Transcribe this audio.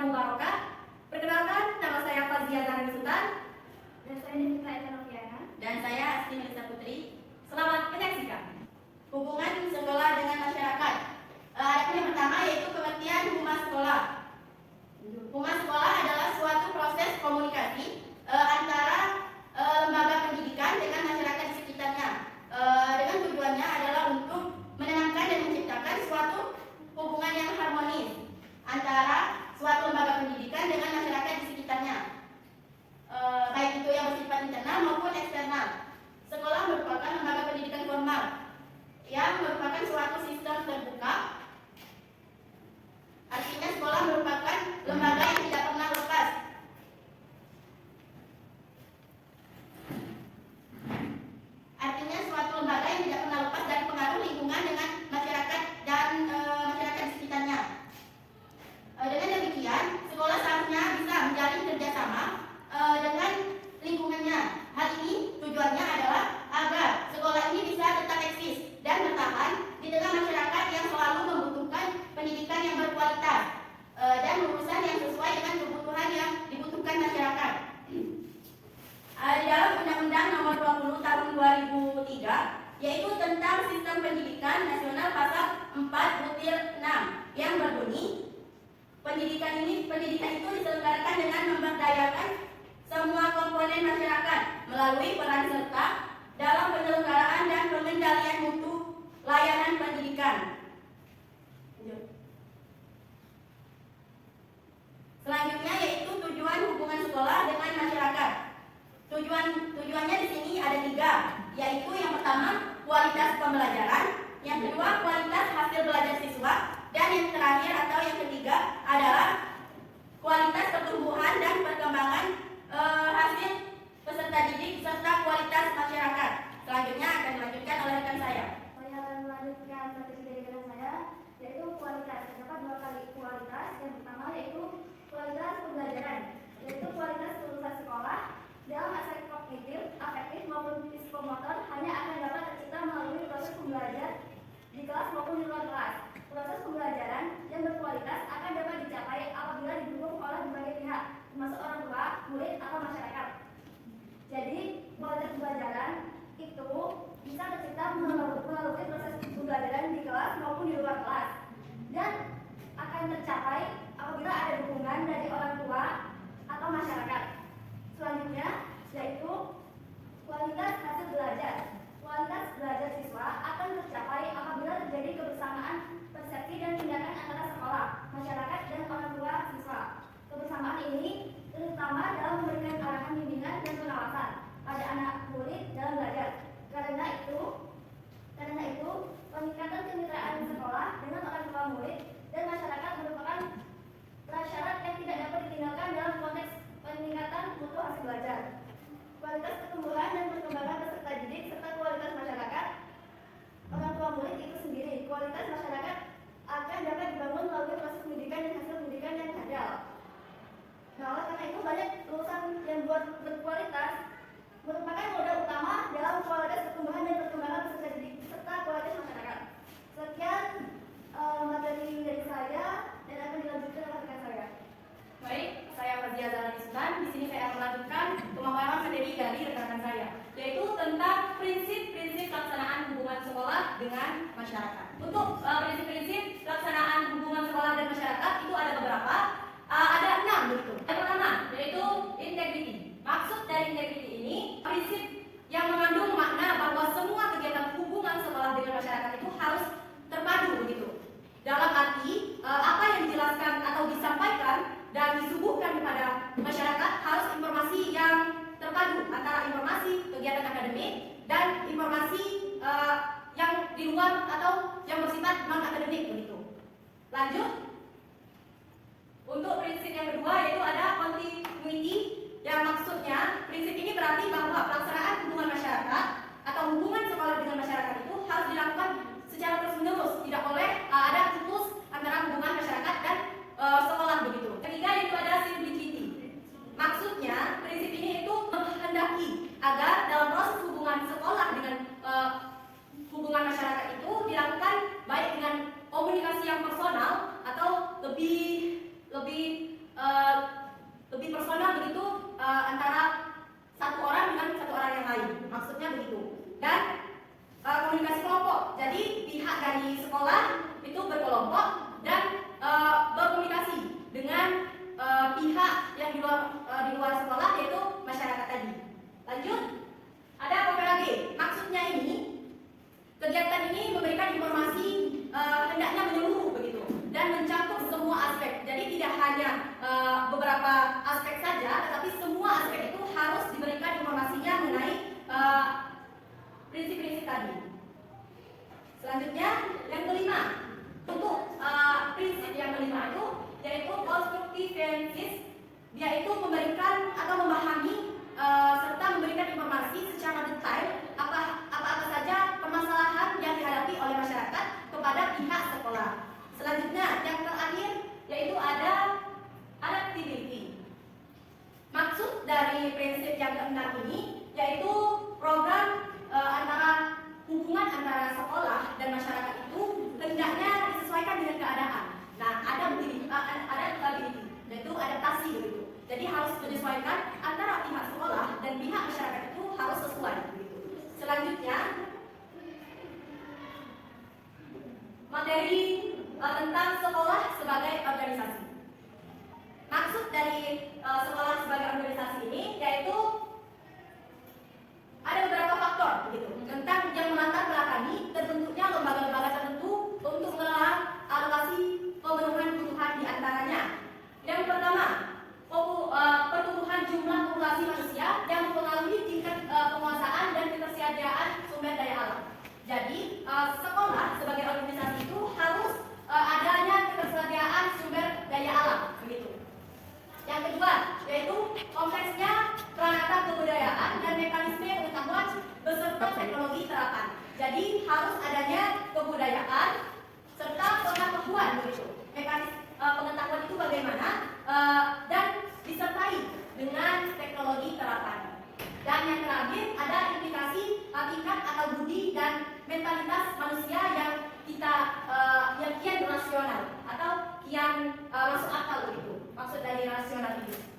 Mubarakah. Perkenalkan, nama saya Fazia Zahra Sultan. Dan saya Nifita Eka. Dan saya Asti Melisa Putri. Selamat menyaksikan. Hubungan sekolah dengan masyarakat. Adapun yang pertama yaitu pengertian humas sekolah. Humas sekolah adalah suatu proses komunikasi antara lembaga pendidikan dengan masyarakat di sekitarnya. Dengan tujuannya adalah untuk menenangkan dan menciptakan suatu hubungan yang harmonis antara suatu lembaga pendidikan dengan masyarakat di sekitarnya, baik itu yang bersifat internal maupun eksternal. Sekolah merupakan lembaga pendidikan formal yang merupakan suatu sistem terbuka. Artinya sekolah merupakan lembaga yang tidak pernah lepas dari pengaruh lingkungan dengan masyarakat dan masyarakat di sekitarnya. Dengan demikian, sekolah seharusnya bisa menjalin kerjasama dengan lingkungannya. Hal ini tujuannya adalah agar sekolah ini bisa tetap eksis dan bertahan di tengah masyarakat yang selalu membutuhkan pendidikan yang berkualitas dan lulusan yang sesuai dengan kebutuhan yang dibutuhkan masyarakat. Di dalam Undang-Undang Nomor 20 Tahun 2003, yaitu tentang Sistem Pendidikan Nasional Pasal 4/6 yang berbunyi, pendidikan itu diselenggarakan dengan memberdayakan semua komponen masyarakat melalui peran serta dalam penyelenggaraan dan pengendalian mutu layanan pendidikan. Selanjutnya yaitu tujuan hubungan sekolah dengan masyarakat. Tujuannya di sini ada 3, yaitu yang pertama kualitas pembelajaran, yang kedua kualitas hasil belajar siswa, dan yang terakhir atau yang ketiga adalah kualitas pertumbuhan dan perkembangan hasil peserta didik serta kualitas masyarakat. Selanjutnya akan dilanjutkan oleh rekan saya. Saya akan melanjutkan strategi dari rekan saya, yaitu kualitas. Terdapat 2 kali kualitas. Yang pertama yaitu kualitas pembelajaran, yaitu kualitas lulusan sekolah dalam aspek kognitif, afektif maupun psikomotor hanya akan dapat tercipta melalui proses pembelajar di kelas maupun di luar kelas. Proses pembelajaran yang berkualitas akan dapat dicapai apabila didukung oleh berbagai pihak, termasuk orang tua, murid, atau masyarakat. Jadi, kualitas pembelajaran itu bisa tercipta melalui proses pembelajaran di kelas maupun di luar kelas, dan akan tercapai apabila ada dukungan dari orang tua atau masyarakat. Selanjutnya yaitu kualitas hasil belajar. Kualitas belajar siswa akan tercapai apabila terjadi kebersamaan persepsi dan tindakan antara sekolah, masyarakat, dan orang tua siswa. Kebersamaan ini terutama dalam memberikan arahan bimbingan dan pengawasan pada anak murid dalam belajar. Karena itu peningkatan kemitraan sekolah dengan orang tua murid dan masyarakat merupakan prasyarat yang tidak dapat ditinggalkan dalam konteks peningkatan mutu hasil belajar. Kualitas pertumbuhan dan perkembangan peserta didik serta kualitas masyarakat orang tua murid itu sendiri. Kualitas masyarakat akan dapat dibangun melalui proses pendidikan dan hasil pendidikan yang handal. Nah, oleh karena itu banyak lulusan yang berkualitas merupakan modal utama dalam kualitas pertumbuhan dan perkembangan peserta didik serta kualitas masyarakat. Sekian materi dari saya dan akan dilanjutkan oleh rekan saya. Baik, saya Fazia Zahra Sultan. Di sini saya akan melanjutkan pemaparan materi dari rekan saya, yaitu tentang prinsip-prinsip pelaksanaan hubungan sekolah dengan masyarakat. Untuk prinsip-prinsip pelaksanaan hubungan sekolah dan masyarakat itu ada beberapa, ada 6 begitu. Yang pertama yaitu integrity. Maksud dari integrity ini prinsip yang mengandung makna bahwa semua kegiatan hubungan sekolah dengan masyarakat itu harus terpadu begitu. Dalam arti apa yang dijelaskan atau disampaikan dan disuguhkan kepada masyarakat harus informasi yang terpadu antara informasi kegiatan akademik dan informasi yang di luar atau yang bersifat non-akademik begitu. Lanjut, untuk prinsip yang kedua yaitu ada continuity, yang maksudnya prinsip ini berarti bahwa pelaksanaan hubungan masyarakat atau hubungan sekolah dengan masyarakat itu harus dilakukan secara terus-menerus, tidak boleh ada putus antara hubungan masyarakat dan sekolah begitu. Ketiga yaitu ada simplicity. Maksudnya prinsip ini itu menghendaki agar dalam proses hubungan sekolah dengan hubungan masyarakat itu dilakukan baik dengan komunikasi yang personal atau lebih yang di luar sekolah, yaitu masyarakat tadi. Lanjut, ada apa lagi? Maksudnya ini, kegiatan ini memberikan informasi hendaknya menyeluruh begitu dan mencakup semua aspek. Jadi tidak hanya beberapa aspek saja, tetapi semua aspek itu harus diberikan informasinya mengenai prinsip-prinsip tadi. Selanjutnya, yang kelima, untuk prinsip yang kelima itu yaitu constructive analysis, yaitu memberikan atau memahami serta memberikan informasi secara detail apa saja permasalahan yang dihadapi oleh masyarakat kepada pihak sekolah. Selanjutnya, yang terakhir yaitu ada adaptability. Maksud dari prinsip yang keenam ini yaitu program hubungan antara sekolah dan masyarakat itu hendaknya disesuaikan dengan keadaan. Nah, adaptability, yaitu adaptasi begitu. Jadi harus menyesuaikan antara pihak sekolah dan pihak masyarakat itu harus sesuai begitu. Selanjutnya, materi tentang sekolah sebagai organisasi. Maksud dari sekolah sebagai organisasi ini yaitu ada beberapa faktor begitu tentang yang melatar belakangi terbentuknya lembaga-lembaga tertentu untuk mengelola alokasi pemenuhan kebutuhan di antaranya. Yang pertama, pertumbuhan jumlah populasi manusia yang mempengaruhi tingkat penguasaan dan ketersediaan sumber daya alam. Jadi, sekolah sebagai organisasi itu harus adanya ketersediaan sumber daya alam begitu. Yang kedua, yaitu kompleksnya peralatan kebudayaan dan mekanisme pengetahuan beserta teknologi terapan. Jadi harus adanya kebudayaan serta pengetahuan begitu. Mekanisme pengetahuan itu bagaimana dan disertai dengan teknologi terapan. Dan yang terakhir ada implikasi hakikat atau budi dan mentalitas manusia yang kian rasional atau kian masuk akal begitu. Maksud dari rasional itu.